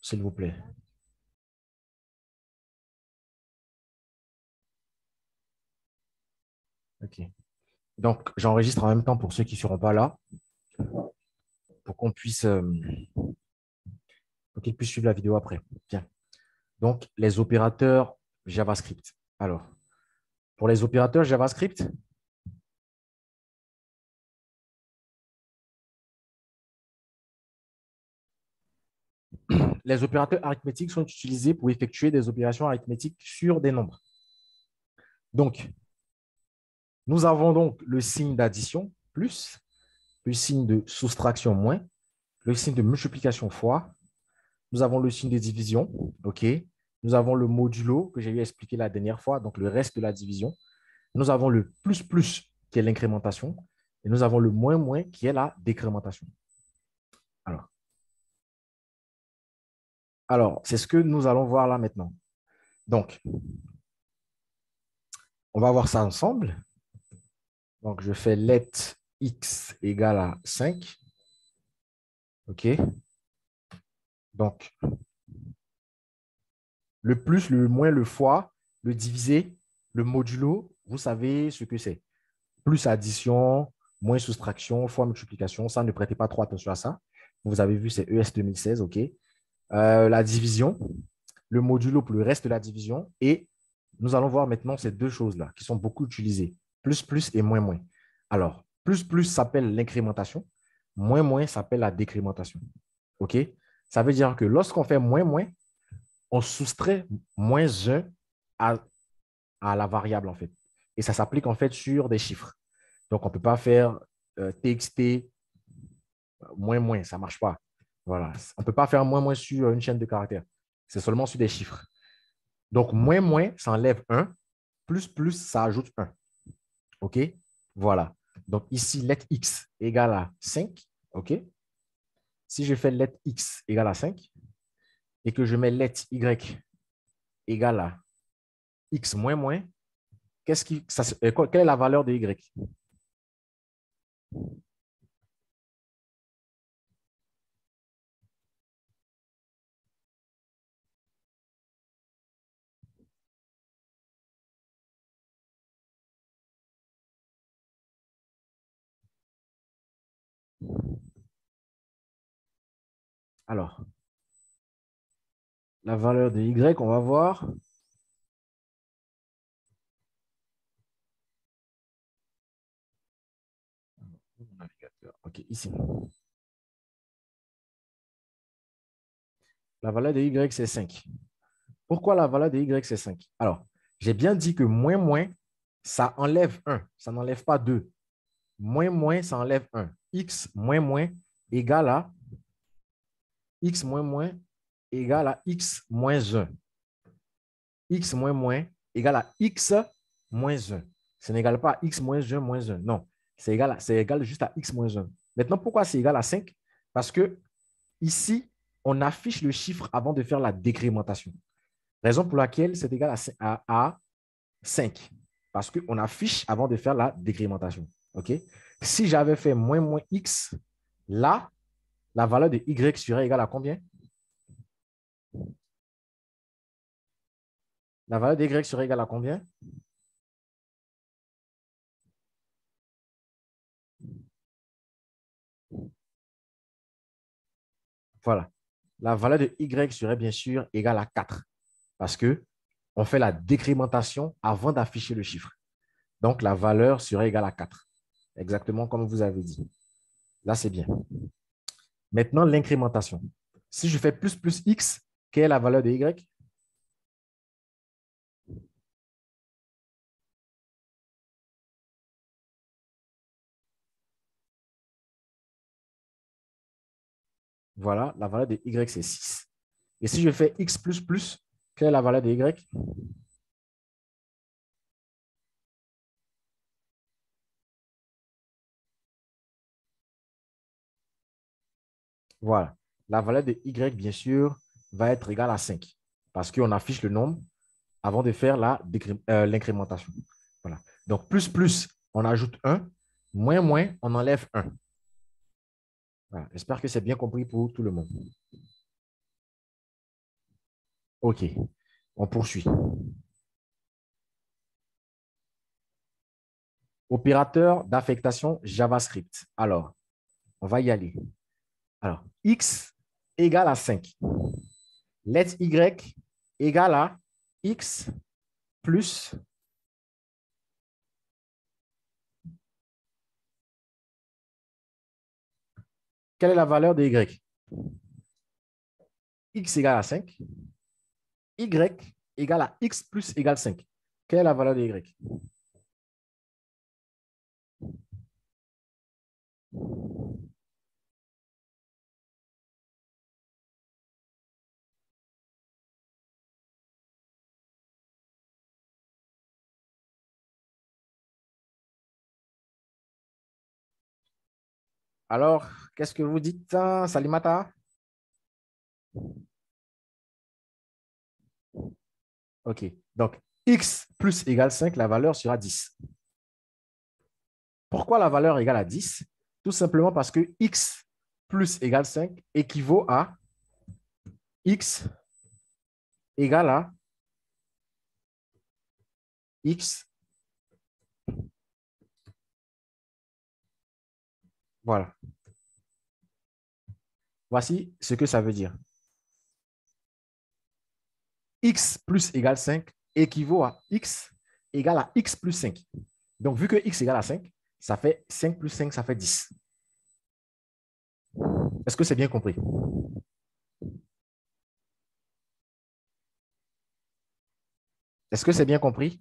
s'il vous plaît. OK. Donc, j'enregistre en même temps pour ceux qui ne seront pas là, pour qu'on puisse, pour qu'ils puissent suivre la vidéo après. Bien. Donc, les opérateurs JavaScript. Alors, pour les opérateurs JavaScript, les opérateurs arithmétiques sont utilisés pour effectuer des opérations arithmétiques sur des nombres. Donc, nous avons donc le signe d'addition, plus, le signe de soustraction, moins, le signe de multiplication, fois. Nous avons le signe de division, OK. Nous avons le modulo, que j'ai eu expliqué la dernière fois, donc le reste de la division. Nous avons le plus, plus, qui est l'incrémentation. Et nous avons le moins, moins, qui est la décrémentation. Alors, c'est ce que nous allons voir là maintenant. Donc, on va voir ça ensemble. Donc, je fais let x égale à 5. OK. Donc, le plus, le moins, le fois, le divisé, le modulo, vous savez ce que c'est. Plus addition, moins soustraction, fois multiplication. Ça, ne prêtez pas trop attention à ça. Vous avez vu, c'est ES 2016, OK. La division, le modulo pour le reste de la division. Et nous allons voir maintenant ces deux choses-là qui sont beaucoup utilisées. Plus, plus et moins, moins. Alors, plus, plus s'appelle l'incrémentation. Moins, moins s'appelle la décrémentation. OK? Ça veut dire que lorsqu'on fait moins, moins, on soustrait moins 1 à, à la variable, en fait. Et ça s'applique, en fait, sur des chiffres. Donc, on ne peut pas faire TXT moins, moins. Ça ne marche pas. Voilà. On ne peut pas faire moins, moins sur une chaîne de caractères. C'est seulement sur des chiffres. Donc, moins, moins, ça enlève 1. Plus, plus, ça ajoute 1. OK? Voilà. Donc, ici, let x égale à 5. OK? Si je fais let x égale à 5 et que je mets let y égale à x moins moins, quelle est la valeur de y? Alors, la valeur de y, on va voir. OK, ici. La valeur de y, c'est 5. Pourquoi la valeur de y, c'est 5? Alors, j'ai bien dit que moins, moins, ça enlève 1. Ça n'enlève pas 2. Moins, moins, ça enlève 1. X moins, moins égale à x moins, moins égale à x moins 1. X moins, moins égale à x moins 1. Ce n'égale pas à x moins 1 moins 1. Non, c'est égal juste à x moins 1. Maintenant, pourquoi c'est égal à 5? Parce que ici, on affiche le chiffre avant de faire la décrémentation. Raison pour laquelle c'est égal à 5. Parce qu'on affiche avant de faire la décrémentation. OK? Si j'avais fait moins moins x, là, la valeur de y serait égale à combien? La valeur de y serait égale à combien? Voilà. La valeur de y serait bien sûr égale à 4 parce que on fait la décrémentation avant d'afficher le chiffre. Donc, la valeur serait égale à 4. Exactement comme vous avez dit. Là, c'est bien. Maintenant, l'incrémentation. Si je fais plus plus x, quelle est la valeur de y? Voilà, la valeur de y, c'est 6. Et si je fais x plus plus, quelle est la valeur de y? Voilà. La valeur de y, bien sûr, va être égale à 5 parce qu'on affiche le nombre avant de faire l'incrémentation. Voilà. Donc, plus, plus, on ajoute 1. Moins, moins, on enlève 1. Voilà. J'espère que c'est bien compris pour tout le monde. OK, on poursuit. Opérateur d'affectation JavaScript. Alors, on va y aller. Alors, X égale à 5. Let Y égale à X plus. Quelle est la valeur de Y? X égale à 5. Y égale à X plus égale 5. Quelle est la valeur de Y? Alors, qu'est-ce que vous dites, Salimata? OK. Donc, X plus égale 5, la valeur sera 10. Pourquoi la valeur égale à 10? Tout simplement parce que X plus égale 5 équivaut à X égale à X. Voilà. Voici ce que ça veut dire. X plus égale 5 équivaut à X égale à X plus 5. Donc, vu que X égale à 5, ça fait 5 plus 5, ça fait 10. Est-ce que c'est bien compris? Est-ce que c'est bien compris?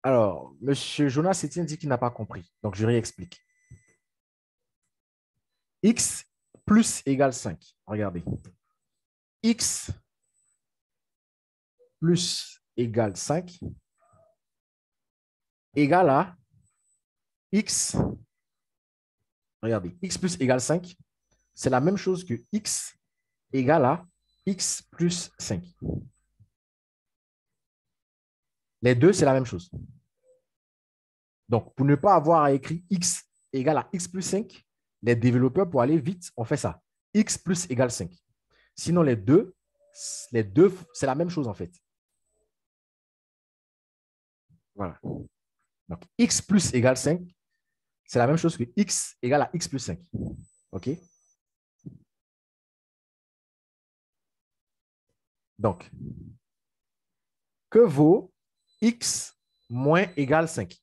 Alors, M. Jonas Etienne dit qu'il n'a pas compris. Donc, je réexplique. X plus égale 5. Regardez. X plus égale 5 égale à X. Regardez. X plus égale 5, c'est la même chose que X égale à X plus 5. Les deux, c'est la même chose. Donc, pour ne pas avoir à écrire X égale à X plus 5, les développeurs, pour aller vite, on fait ça. X plus égale 5. Sinon, les deux, c'est la même chose en fait. Voilà. Donc, X plus égale 5, c'est la même chose que X égale à X plus 5. OK? Donc, que vaut X moins égale 5?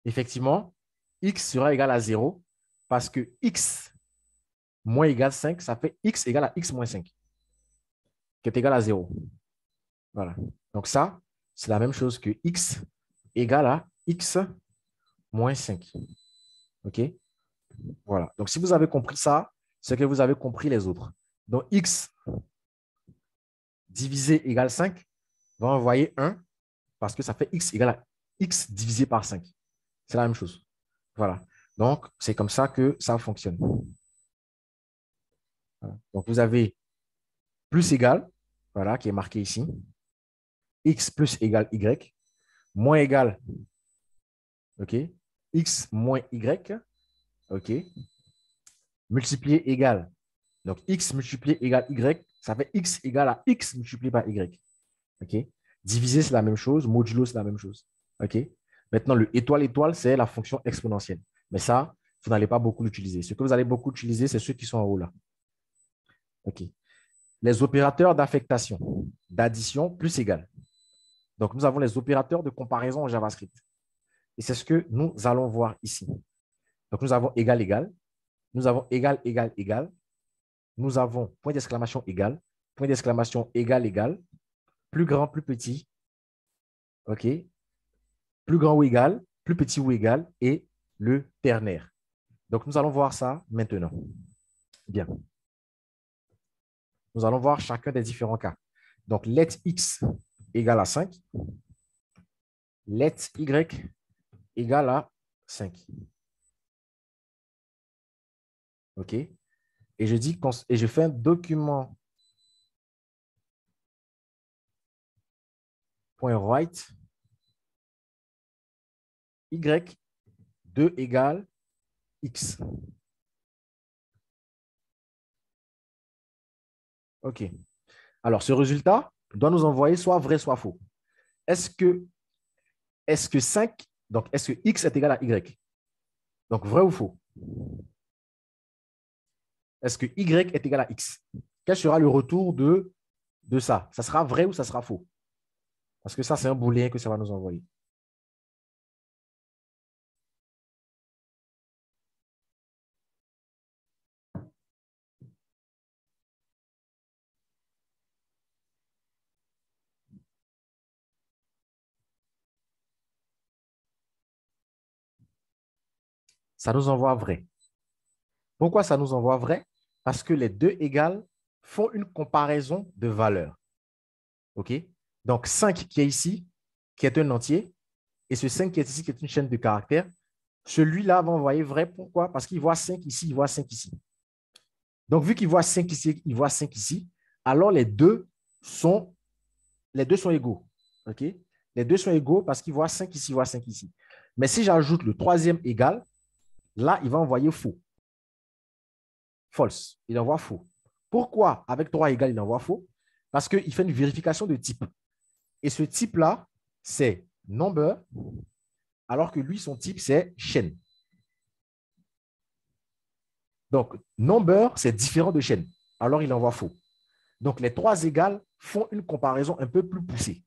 Effectivement, X sera égal à 0 parce que X moins égale 5, ça fait X égale à X moins 5, qui est égal à 0. Voilà. Donc ça, c'est la même chose que X égale à X moins 5. OK? Voilà. Donc, si vous avez compris ça, c'est que vous avez compris les autres. Donc, X divisé égale 5 va envoyer 1 parce que ça fait X égale à X divisé par 5. C'est la même chose. Voilà. Donc, c'est comme ça que ça fonctionne. Voilà. Donc, vous avez plus égal, voilà, qui est marqué ici. X plus égale Y, moins égal, OK, X moins Y, OK, multiplié égal. Donc, X multiplié égale Y, ça fait X égale à X multiplié par Y. OK? Diviser, c'est la même chose. Modulo, c'est la même chose. OK? Maintenant, le étoile, c'est la fonction exponentielle. Mais ça, vous n'allez pas beaucoup l'utiliser. Ce que vous allez beaucoup utiliser, c'est ceux qui sont en haut là. OK? Les opérateurs d'affectation, d'addition plus égal. Donc, nous avons les opérateurs de comparaison en JavaScript. Et c'est ce que nous allons voir ici. Donc, nous avons égal, égal. Nous avons égal, égal, égal. Nous avons point d'exclamation égal. Point d'exclamation égal, égal. plus grand, plus petit, OK? Plus grand ou égal, plus petit ou égal, et le ternaire. Donc, nous allons voir ça maintenant. Bien. Nous allons voir chacun des différents cas. Donc, let x égale à 5, let y égale à 5. OK? Et je dis et je fais un document .write y2 égale x. OK. Alors, ce résultat doit nous envoyer soit vrai, soit faux. Est-ce que, est-ce que 5, donc est-ce que x est égal à y? Donc, vrai ou faux? Est-ce que y est égal à x? Quel sera le retour de ça? Ça sera vrai ou ça sera faux? Parce que ça, c'est un booléen que ça va nous envoyer. Ça nous envoie vrai. Pourquoi ça nous envoie vrai? Parce que les deux égales font une comparaison de valeurs. OK? Donc, 5 qui est ici, qui est un entier, et ce 5 qui est ici, qui est une chaîne de caractères, celui-là va envoyer vrai. Pourquoi? Parce qu'il voit 5 ici, il voit 5 ici. Donc, vu qu'il voit 5 ici, il voit 5 ici, alors sont, les deux sont égaux. OK? Les deux sont égaux parce qu'il voit 5 ici, il voit 5 ici. Mais si j'ajoute le troisième égal, là, il va envoyer faux. False. Il envoie faux. Pourquoi avec 3 égales, il envoie faux? Parce qu'il fait une vérification de type. Et ce type-là, c'est number, alors que lui, son type, c'est chaîne. Donc, number, c'est différent de chaîne. Alors, il envoie faux. Donc, les 3 égales font une comparaison un peu plus poussée.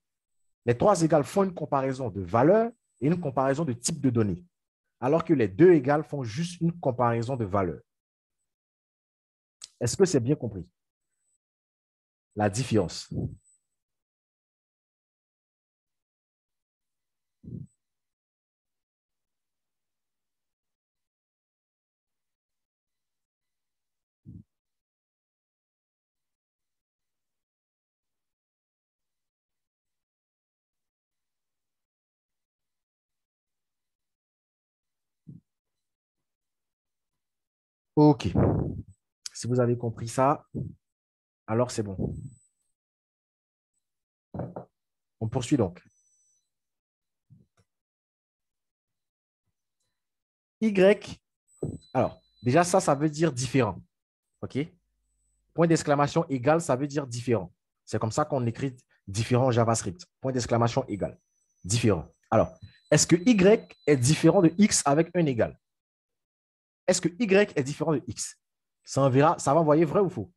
Les 3 égales font une comparaison de valeur et une comparaison de type de données. Alors que les 2 égales font juste une comparaison de valeur. Est-ce que c'est bien compris? La différence. OK. Si vous avez compris ça, alors c'est bon. On poursuit donc. Y, alors, déjà ça veut dire différent. OK? Point d'exclamation égal, ça veut dire différent. C'est comme ça qu'on écrit différent en JavaScript. Point d'exclamation égal. Différent. Alors, est-ce que Y est différent de X avec un égal? Est-ce que Y est différent de X? Ça va envoyer vrai ou faux?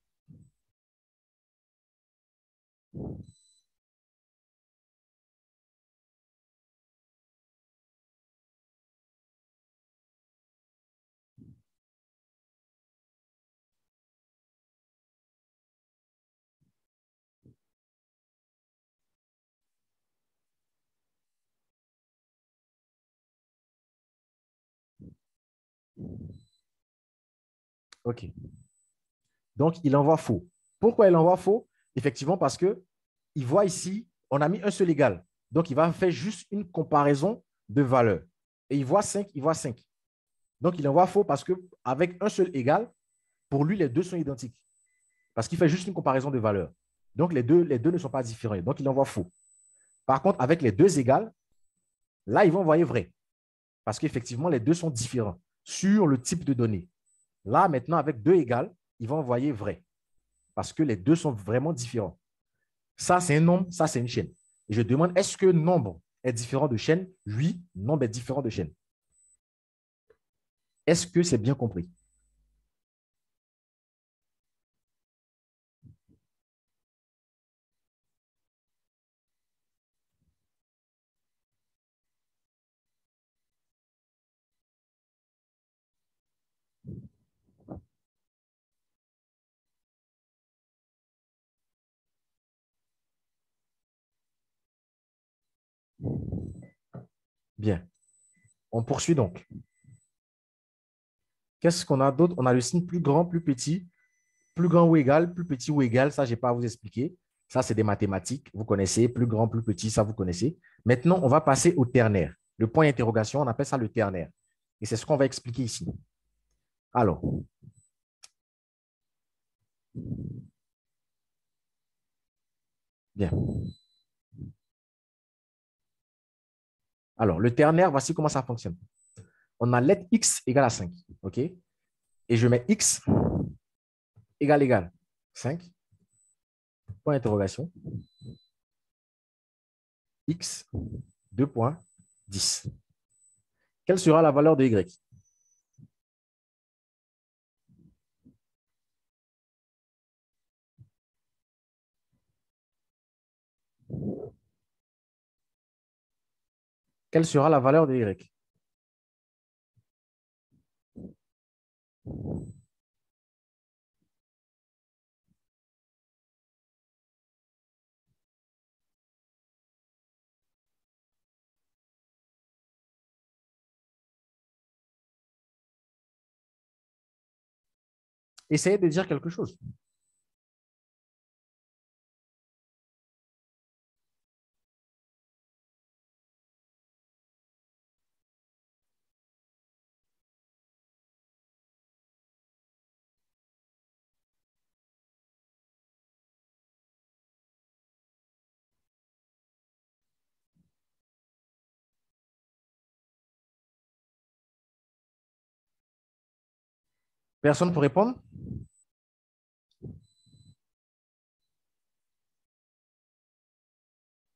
OK. Donc, il envoie faux. Pourquoi il envoie faux? Effectivement, parce que il voit ici, on a mis un seul égal. Donc, il va faire juste une comparaison de valeurs. Et il voit 5, il voit 5. Donc, il envoie faux parce qu'avec un seul égal, pour lui, les deux sont identiques. Parce qu'il fait juste une comparaison de valeurs. Donc, les deux ne sont pas différents. Donc, il envoie faux. Par contre, avec les deux égales, là, il va envoyer vrai. Parce qu'effectivement, les deux sont différents sur le type de données. Là, maintenant, avec deux égales, il va envoyer vrai. Parce que les deux sont vraiment différents. Ça, c'est un nombre, ça, c'est une chaîne. Et je demande, est-ce que nombre est différent de chaîne? Oui, nombre est différent de chaîne. Est-ce que c'est bien compris? Bien. On poursuit donc. Qu'est-ce qu'on a d'autre? On a le signe plus grand, plus grand ou égal, plus petit ou égal. Ça, je n'ai pas à vous expliquer. Ça, c'est des mathématiques. Vous connaissez. Plus grand, plus petit, ça, vous connaissez. Maintenant, on va passer au ternaire. Le point d'interrogation, on appelle ça le ternaire. Et c'est ce qu'on va expliquer ici. Alors, bien. Alors, le ternaire, voici comment ça fonctionne. On a lettre x égale à 5. OK? Et je mets x égale 5. Point d'interrogation. X 2,10. Quelle sera la valeur de y? Quelle sera la valeur de y? Essayez de dire quelque chose. Personne pour répondre?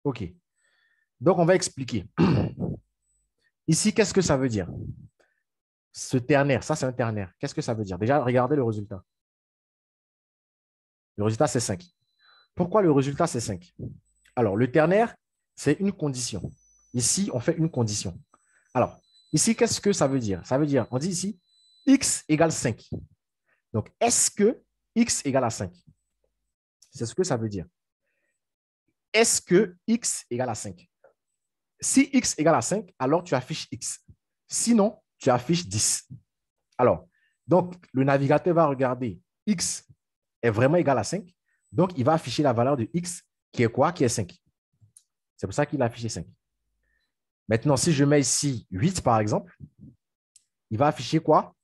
OK. Donc, on va expliquer. Ici, qu'est-ce que ça veut dire? Ce ternaire, ça, c'est un ternaire. Qu'est-ce que ça veut dire? Déjà, regardez le résultat. Le résultat, c'est 5. Pourquoi le résultat, c'est 5? Alors, le ternaire, c'est une condition. Ici, on fait une condition. Alors, ici, qu'est-ce que ça veut dire? Ça veut dire, on dit ici, x égale 5. Donc, est-ce que x égale à 5? C'est ce que ça veut dire. Est-ce que x égale à 5? Si x égale à 5, alors tu affiches x. Sinon, tu affiches 10. Alors, donc, le navigateur va regarder x est vraiment égal à 5. Donc, il va afficher la valeur de x qui est quoi? Qui est 5. C'est pour ça qu'il a affiché 5. Maintenant, si je mets ici 8, par exemple, il va afficher quoi?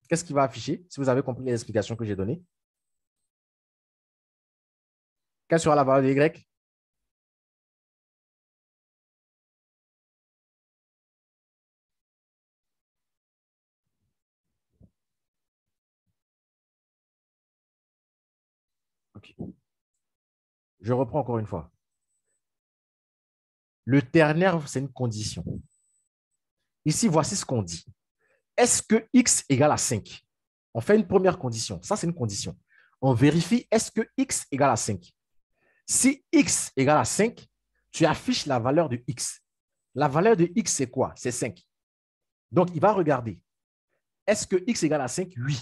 Qu'est-ce qu'il va afficher? Si vous avez compris les explications que j'ai données. Quelle sera la valeur de y? Okay. Je reprends encore une fois. Le ternaire, c'est une condition. Ici, voici ce qu'on dit. Est-ce que x égale à 5? On fait une première condition. Ça, c'est une condition. On vérifie, est-ce que x égale à 5? Si x égale à 5, tu affiches la valeur de x. La valeur de x, c'est quoi? C'est 5. Donc, il va regarder. Est-ce que x égale à 5? Oui.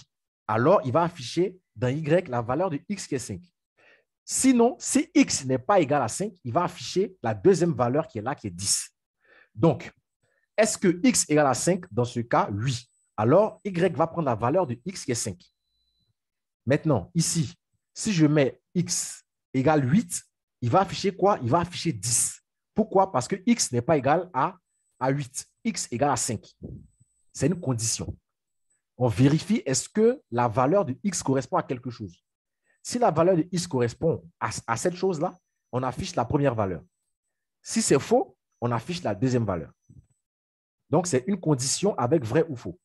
Alors, il va afficher dans y la valeur de x qui est 5. Sinon, si x n'est pas égal à 5, il va afficher la deuxième valeur qui est là, qui est 10. Donc, est-ce que x égale à 5? Dans ce cas, oui. Alors, y va prendre la valeur de x qui est 5. Maintenant, ici, si je mets x égale 8, il va afficher quoi? Il va afficher 10. Pourquoi? Parce que x n'est pas égal à 8. X égale à 5. C'est une condition. On vérifie est-ce que la valeur de x correspond à quelque chose. Si la valeur de x correspond à cette chose-là, on affiche la première valeur. Si c'est faux, on affiche la deuxième valeur. Donc, c'est une condition avec vrai ou faux.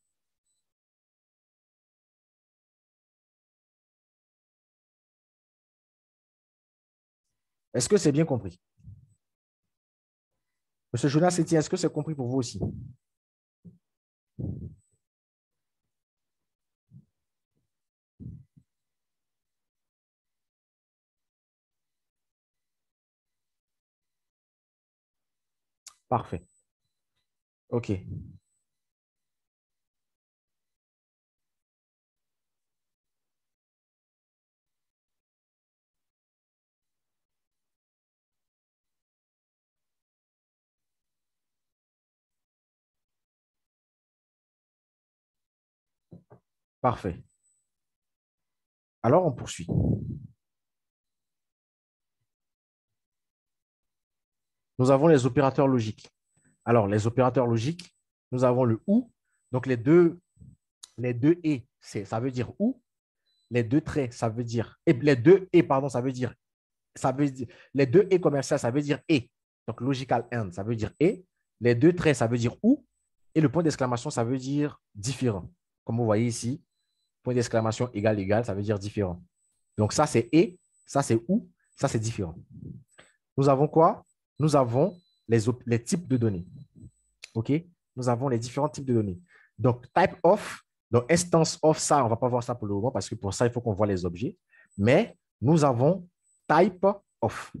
Est-ce que c'est bien compris? Monsieur Jonas Etienne, est-ce que c'est compris pour vous aussi? Parfait. OK. Parfait. Alors, on poursuit. Nous avons les opérateurs logiques. Alors, les opérateurs logiques, nous avons le ou. Donc, les deux et, ça veut dire ou. Les deux traits, ça veut dire, et les deux et, pardon, ça veut dire, les deux et commercial, ça veut dire et. Donc, logical and, ça veut dire et. Les deux traits, ça veut dire ou. Et le point d'exclamation, ça veut dire différent. Comme vous voyez ici, point d'exclamation égal, égal, ça veut dire différent. Donc, ça, c'est et, ça, c'est ou, ça, c'est différent. Nous avons quoi? Nous avons les types de données. OK? Nous avons les différents types de données. Donc, type of, donc instance of, ça, on ne va pas voir ça pour le moment parce que pour ça, il faut qu'on voit les objets. Mais nous avons type of.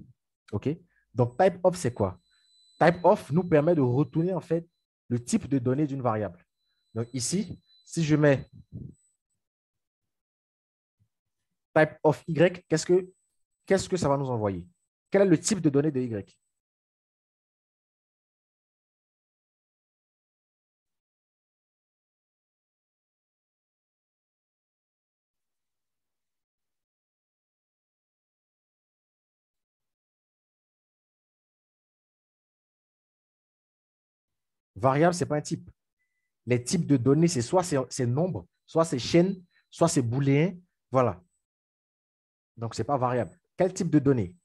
OK? Donc, type of, c'est quoi? Type of nous permet de retourner en fait le type de données d'une variable. Donc, ici, si je mets type of y, qu'est-ce que ça va nous envoyer? Quel est le type de données de y? Variable, ce n'est pas un type. Les types de données, c'est soit c'est nombre, soit c'est chaîne, soit c'est booléen. Voilà. Donc, ce n'est pas variable. Quel type de données?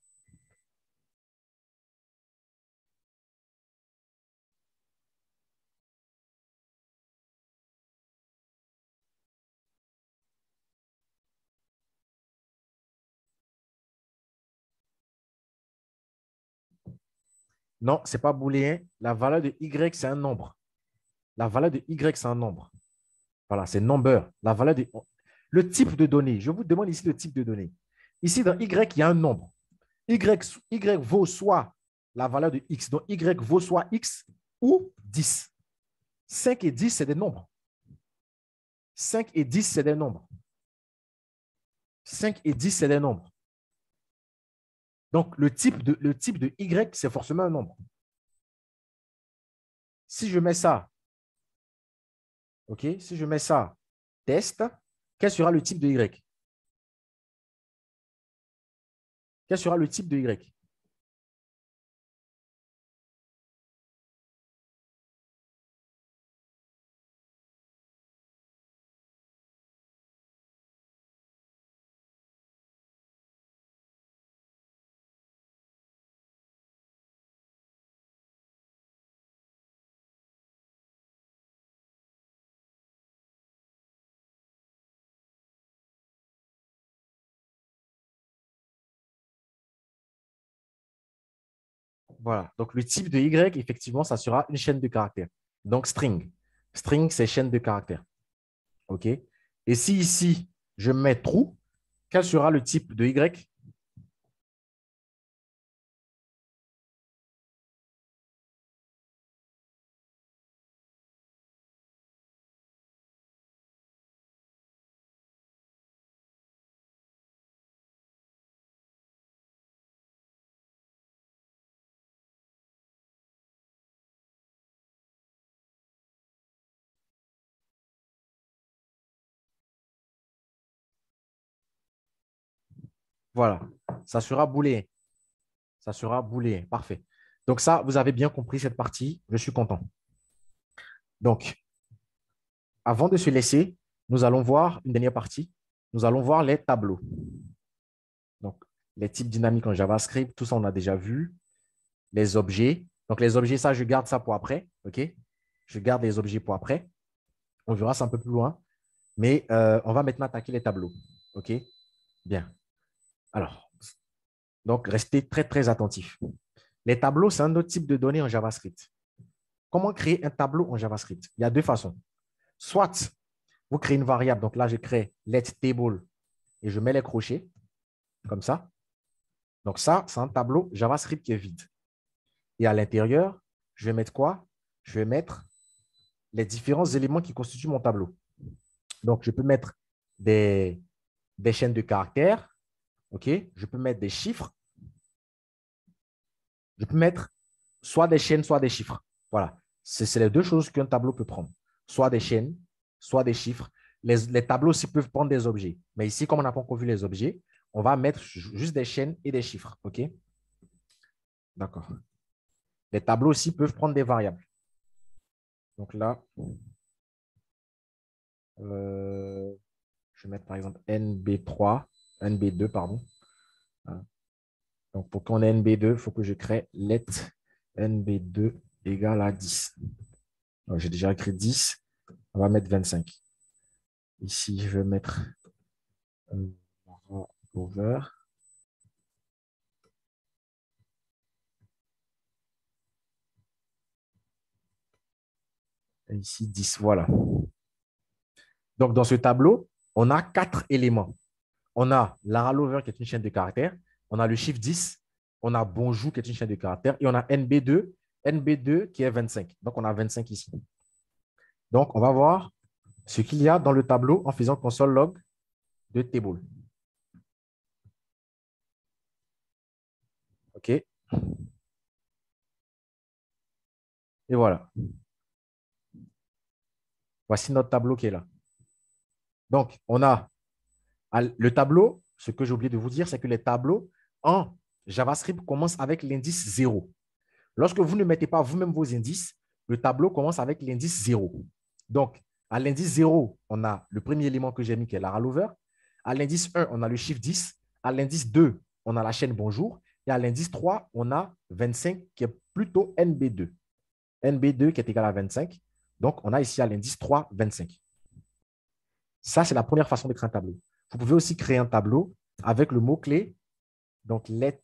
Non, ce n'est pas booléen. La valeur de y, c'est un nombre. La valeur de y, c'est un nombre. Voilà, c'est number. La valeur de... Le type de données. Je vous demande ici le type de données. Ici, dans y, il y a un nombre. Y vaut soit la valeur de x. Donc, y vaut soit x ou 10. 5 et 10, c'est des nombres. 5 et 10, c'est des nombres. 5 et 10, c'est des nombres. Donc, le type de y, c'est forcément un nombre. Si je mets ça, OK, si je mets ça, test, quel sera le type de y? Quel sera le type de y? Voilà. Donc, le type de y, effectivement, ça sera une chaîne de caractères. Donc, string. String, c'est chaîne de caractères. OK? Et si ici, je mets true, quel sera le type de y? Voilà. Ça sera booléen. Ça sera booléen. Parfait. Donc, ça, vous avez bien compris cette partie. Je suis content. Donc, avant de se laisser, nous allons voir une dernière partie. Nous allons voir les tableaux. Donc, les types dynamiques en JavaScript, tout ça, on a déjà vu. Les objets. Donc, les objets, ça, je garde ça pour après. OK? Je garde les objets pour après. On verra ça un peu plus loin. Mais on va maintenant attaquer les tableaux. OK? Bien. Alors, donc, restez très, très attentifs. Les tableaux, c'est un autre type de données en JavaScript. Comment créer un tableau en JavaScript? Il y a deux façons. Soit, vous créez une variable. Donc là, je crée letTable et je mets les crochets, comme ça. Donc ça, c'est un tableau JavaScript qui est vide. Et à l'intérieur, je vais mettre quoi? Je vais mettre les différents éléments qui constituent mon tableau. Donc, je peux mettre des chaînes de caractères. OK? Je peux mettre des chiffres. Je peux mettre soit des chaînes, soit des chiffres. Voilà. C'est les deux choses qu'un tableau peut prendre. Soit des chaînes, soit des chiffres. les tableaux aussi peuvent prendre des objets. Mais ici, comme on n'a pas encore vu les objets, on va mettre juste des chaînes et des chiffres. OK? D'accord. Les tableaux aussi peuvent prendre des variables. Donc là, je vais mettre par exemple NB3, NB2, pardon. Voilà. Donc pour qu'on ait NB2, il faut que je crée let NB2 égale à 10. J'ai déjà écrit 10. On va mettre 25. Ici, je vais mettre over. Et ici, 10. Voilà. Donc, dans ce tableau, on a 4 éléments. On a Lara Lover qui est une chaîne de caractères. On a le chiffre 10. On a Bonjour qui est une chaîne de caractères. Et on a NB2 qui est 25. Donc, on a 25 ici. Donc, on va voir ce qu'il y a dans le tableau en faisant console log de table. OK. Et voilà. Voici notre tableau qui est là. Donc, on a le tableau. Ce que j'ai oublié de vous dire, c'est que les tableaux en JavaScript commencent avec l'indice 0. Lorsque vous ne mettez pas vous-même vos indices, le tableau commence avec l'indice 0. Donc, à l'indice 0, on a le premier élément que j'ai mis qui est Lara Lover. À l'indice 1, on a le chiffre 10. À l'indice 2, on a la chaîne Bonjour. Et à l'indice 3, on a 25 qui est plutôt NB2. NB2 qui est égal à 25. Donc, on a ici à l'indice 3, 25. Ça, c'est la première façon de créer un tableau. Vous pouvez aussi créer un tableau avec le mot-clé, donc let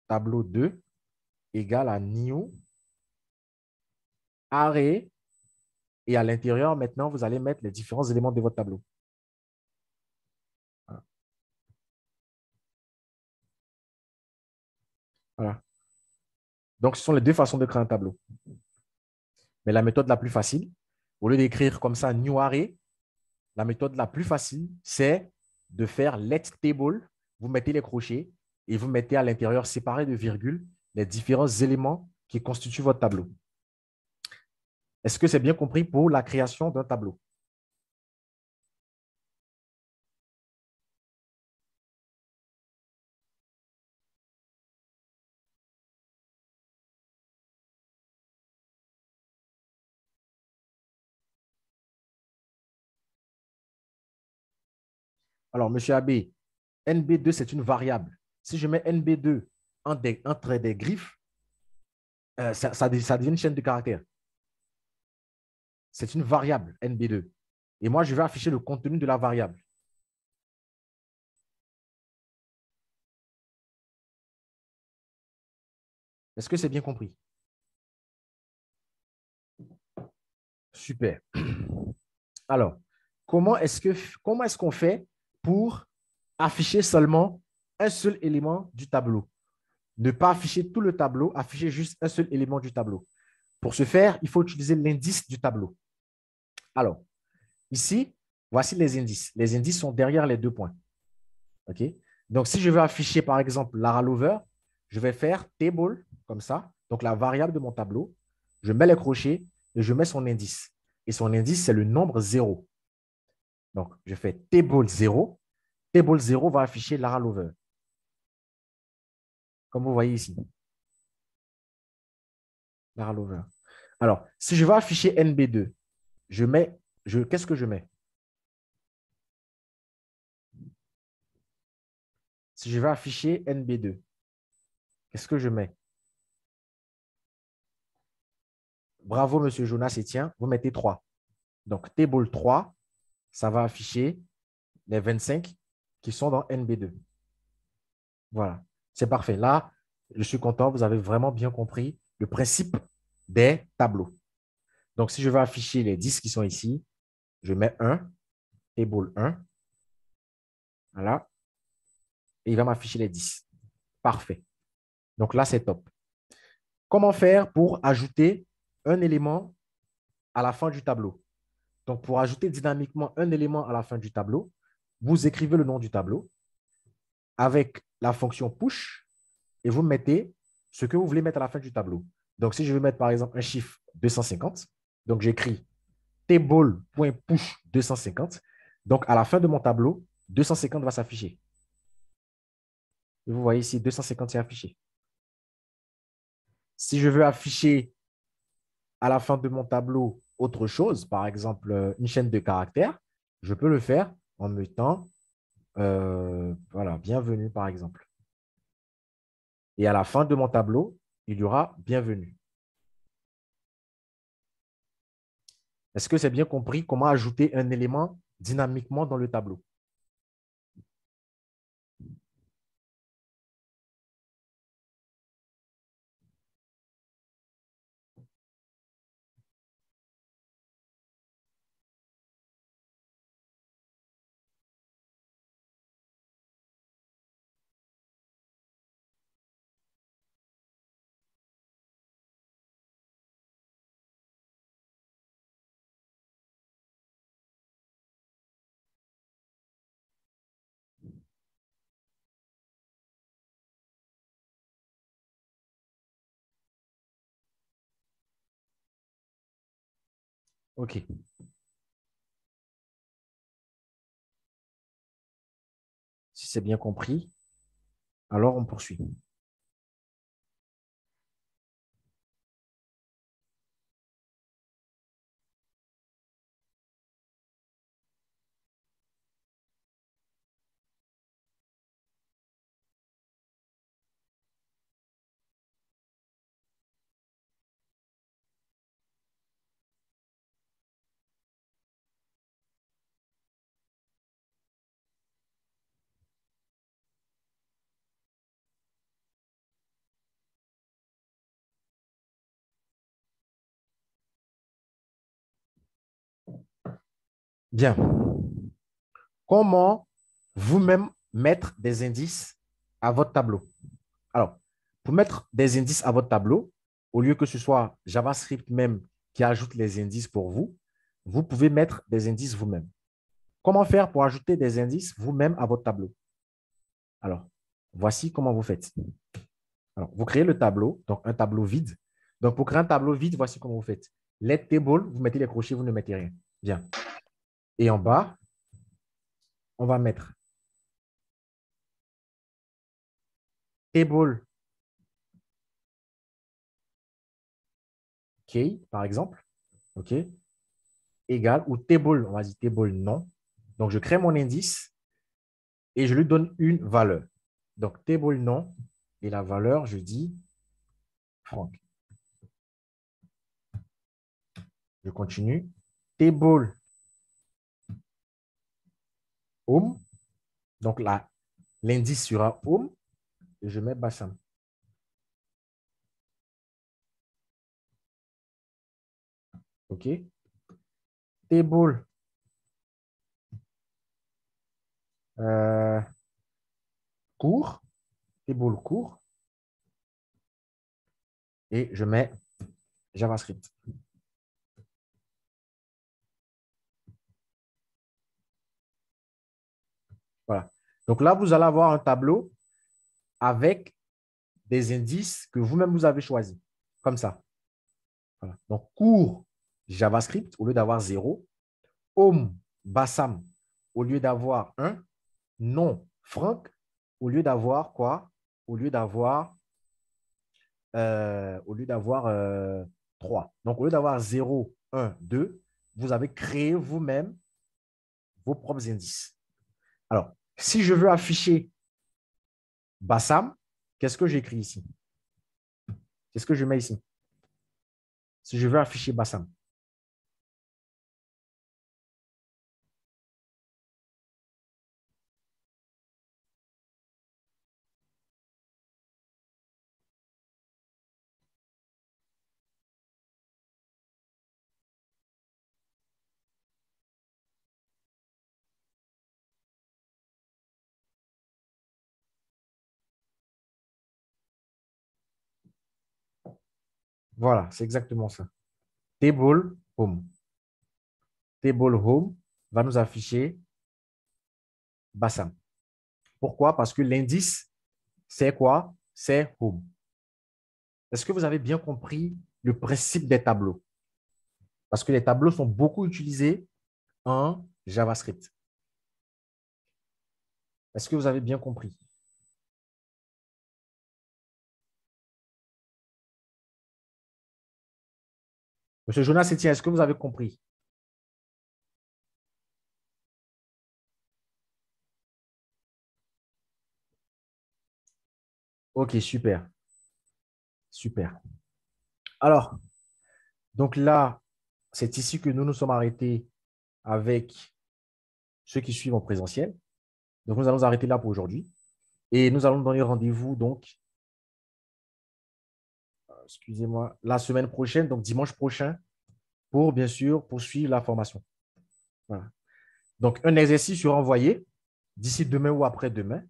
tableau 2 égale à new array. Et à l'intérieur, maintenant, vous allez mettre les différents éléments de votre tableau. Voilà. Donc, ce sont les deux façons de créer un tableau. Mais la méthode la plus facile, au lieu d'écrire comme ça new array, la méthode la plus facile, c'est de faire let table. Vous mettez les crochets et vous mettez à l'intérieur, séparé de virgules, les différents éléments qui constituent votre tableau. Est-ce que c'est bien compris pour la création d'un tableau? Alors, monsieur Abbé, NB2, c'est une variable. Si je mets NB2 entre des griffes, ça devient une chaîne de caractères. C'est une variable NB2. Et moi, je vais afficher le contenu de la variable. Est-ce que c'est bien compris? Super. Alors, comment est-ce qu'on fait pour afficher seulement un seul élément du tableau? Ne pas afficher tout le tableau, afficher juste un seul élément du tableau. Pour ce faire, il faut utiliser l'indice du tableau. Alors, ici, voici les indices. Les indices sont derrière les deux points. OK? Donc, si je veux afficher, par exemple, Lara Lover, je vais faire table, comme ça. Donc, la variable de mon tableau. Je mets les crochets et je mets son indice. Et son indice, c'est le nombre 0. Donc, je fais table 0. Table 0 va afficher Lara Lover. Comme vous voyez ici. Lara Lover. Alors, si je veux afficher NB2, qu'est-ce que je mets? Si je veux afficher NB2, qu'est-ce que je mets? Bravo, monsieur Jonas Etienne, vous mettez 3. Donc, table 3, ça va afficher les 25 qui sont dans NB2. Voilà, c'est parfait. Là, je suis content, vous avez vraiment bien compris le principe des tableaux. Donc, si je veux afficher les 10 qui sont ici, je mets 1, table 1, voilà, et il va m'afficher les 10. Parfait. Donc là, c'est top. Comment faire pour ajouter un élément à la fin du tableau? Donc, pour ajouter dynamiquement un élément à la fin du tableau, vous écrivez le nom du tableau avec la fonction push et vous mettez ce que vous voulez mettre à la fin du tableau. Donc, si je veux mettre, par exemple, un chiffre 250, donc j'écris table.push 250. Donc, à la fin de mon tableau, 250 va s'afficher. Et vous voyez ici, 250 est affiché. Si je veux afficher à la fin de mon tableau autre chose, par exemple une chaîne de caractères, je peux le faire en mettant, voilà, bienvenue par exemple. Et à la fin de mon tableau, il y aura bienvenue. Est-ce que c'est bien compris comment ajouter un élément dynamiquement dans le tableau? OK. Si c'est bien compris, alors on poursuit. Bien. Comment vous-même mettre des indices à votre tableau? Alors, pour mettre des indices à votre tableau, au lieu que ce soit JavaScript même qui ajoute les indices pour vous, vous pouvez mettre des indices vous-même. Comment faire pour ajouter des indices vous-même à votre tableau? Alors, voici comment vous faites. Alors, vous créez le tableau, donc un tableau vide. Donc, pour créer un tableau vide, voici comment vous faites. Let table, vous mettez les crochets, vous ne mettez rien. Bien. Et en bas, on va mettre table key, par exemple. OK. Égal ou table, on va dire table non. Donc, je crée mon indice et je lui donne une valeur. Donc, table non et la valeur, je dis Franck. Je continue. Table home. Donc, là, l'indice sera home et je mets Bassam. OK. Table court. Table court. Et je mets JavaScript. Voilà. Donc là, vous allez avoir un tableau avec des indices que vous-même vous avez choisis. Comme ça. Voilà. Donc, court JavaScript au lieu d'avoir 0. Home Bassam au lieu d'avoir 1. Non Franck au lieu d'avoir quoi? Au lieu d'avoir 3. Donc, au lieu d'avoir 0, 1, 2, vous avez créé vous-même vos propres indices. Alors, si je veux afficher Bassam, qu'est-ce que j'écris ici? Qu'est-ce que je mets ici? Si je veux afficher Bassam. Voilà, c'est exactement ça. Table home. Table home va nous afficher Bassam. Pourquoi? Parce que l'indice, c'est quoi? C'est home. Est-ce que vous avez bien compris le principe des tableaux? Parce que les tableaux sont beaucoup utilisés en JavaScript. Est-ce que vous avez bien compris? Monsieur Jonas Etienne, est-ce que vous avez compris? Ok, super. Super. Alors, donc là, c'est ici que nous nous sommes arrêtés avec ceux qui suivent en présentiel. Donc, nous allons arrêter là pour aujourd'hui. Et nous allons donner rendez-vous, donc, excusez-moi, la semaine prochaine, donc dimanche prochain, pour bien sûr poursuivre la formation. Voilà. Donc, un exercice sera envoyé d'ici demain ou après-demain.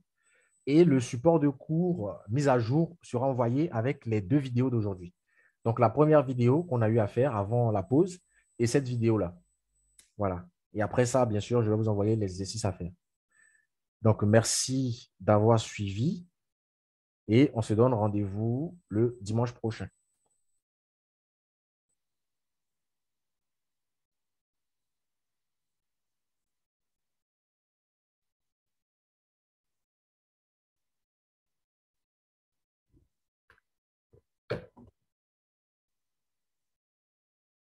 Et le support de cours mis à jour sera envoyé avec les 2 vidéos d'aujourd'hui. Donc, la première vidéo qu'on a eu à faire avant la pause et cette vidéo-là. Voilà. Et après ça, bien sûr, je vais vous envoyer les exercices à faire. Donc, merci d'avoir suivi et on se donne rendez-vous le dimanche prochain.